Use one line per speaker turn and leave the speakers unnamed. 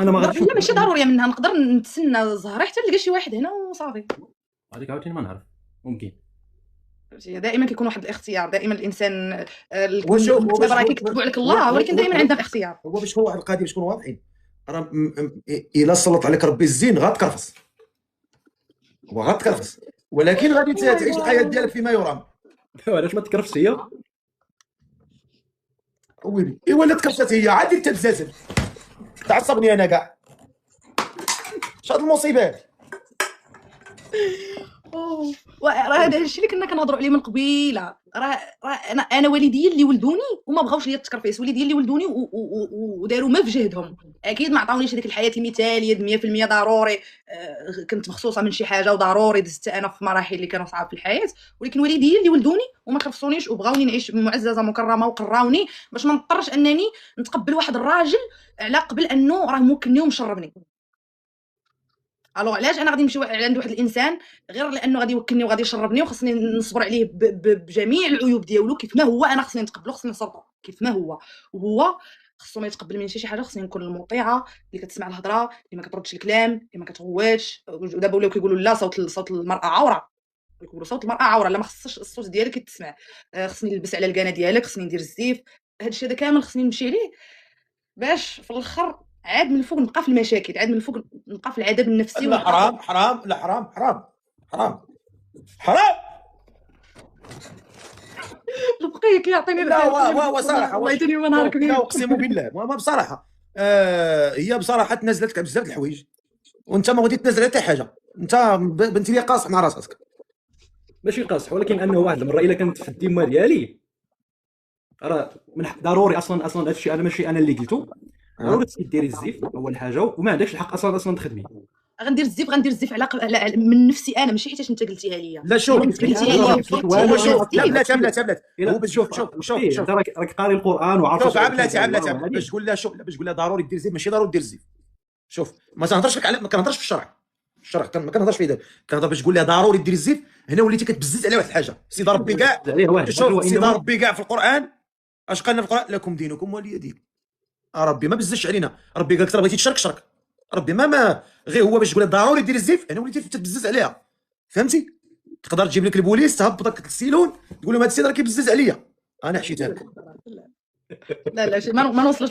انا ما غاديش
لا ماشي ضروريه منها، نقدر نتسنى زهره حتى نلقى شي واحد هنا وصافي.
هذيك عاوتاني ما نعرف، ممكن.
دائما كيكون واحد الاختيار، دائما الانسان
وشوف
راه كيكتبوا عليك الله، ولكن دائما عندنا الاختيار.
هو باش هو واحد القضيه باش نكونوا واضحين، راه الا سلط عليك ربي الزين غتكرفص، هو غتكرفص، ولكن غادي تعيش الحياه ديالك فيما يرام.
علاش ما تكرفش هي؟
ويلي ايوا لا تكرفت هي عادي تتزلزل، تعصبني انا كاع. اش هاد المصيبه هادي؟
راه هذا الشيء اللي كنا كنهضروا عليه من قبيله. راه انا والديا اللي ولدوني وما بغاوش ليا التكرفيس، والديا اللي ولدوني وداروا ما في جهدهم. اكيد ما عطاونيش هذيك الحياه المثاليه 100% ضروري. كنت مخصوصه من شي حاجه وضروري دزت انا في مراحل اللي كانوا صعاب في الحياه، ولكن والديا اللي ولدوني وما كرفصونيش وبغاوني نعيش معززه مكرمه وقراوني باش ما نضطرش انني نتقبل واحد الراجل على قبل انه راه موكلني ومشربني. الوغ علاش انا غادي نمشي عند واحد الانسان غير لانه غادي يوكلني وغادي يشربني وخصني نصبر عليه بجميع العيوب ديالو كيف ما هو، انا خصني نتقبلو، خصني نصبرو كيف ما هو، وهو خصو ما يتقبل مني شي حاجه. خصني نكون المطيعه اللي كتسمع الهضره، اللي ما كتردش الكلام، اللي ما كتغواتش. ودابا ولاو كيقولوا لا، صوت المراه عوره، كيقولوا صوت المراه عوره، لا ما خصش الصوت ديالك يتسمع. خصني نلبس على الكانه ديالك، خصني ندير الزيف، هادشي هذا كامل خصني نمشي عليه باش في الاخر عاد من الفوق نبقى في المشاكل، عاد من الفوق نبقى في العذاب النفسي.
لا حرام حرام، لا حرام حرام حرام حرام.
لبقيك يعطيني
لا صراحه
والله يديني ما نهار كبير.
لا اقسم بالله ما بصراحه. هي بصراحه تنازلت على بزاف د الحوايج، وانت ما غادي تنازل حتى حاجه. انت بنتي لي قاصح مع راسك.
ماشي قاصح، ولكن انه واحد المره الا كانت في الذمه ديالي راه ضروري اصلا هذا الشيء انا ماشي انا اللي قلته. ضروري ديري الزيف اول حاجه، وما عندكش الحق اصلا تخدمي.
غندير الزيف على من نفسي انا، ماشي حيت انت قلتيها ليا.
لا شوف
هو
شوف بلاتي هو
شوف راك قاري القران وعارف.
شوف بلاتي باش تقول لها شوف، باش تقول لها ضروري دير الزيف، ماشي ضروري دير الزيف. شوف ما تنهضرش لك على، ما كنهضرش في الشرع ما كنهضرش في هذا، كنهضر باش تقول لها ضروري دير الزيف. هنا وليتي كتبزز على واحد الحاجه. سيدي ربي كاع شوف، سيدي ربي كاع في القران اش قالنا في القران؟ لكم دينكم ولي دين. ربي ما بزش علينا، ربي قال لك بغيتي تشرك شرك. ربي ما غير هو باش تقول لها ضروري دير الزيف، انا وليتي تتبزز عليها. فهمتي؟ تقدر تجيب لك البوليس تهبطك السيلون تقول لهم هذا السيد راه كيبزز عليا، انا حشيتها لكم.
لا ما نوصلش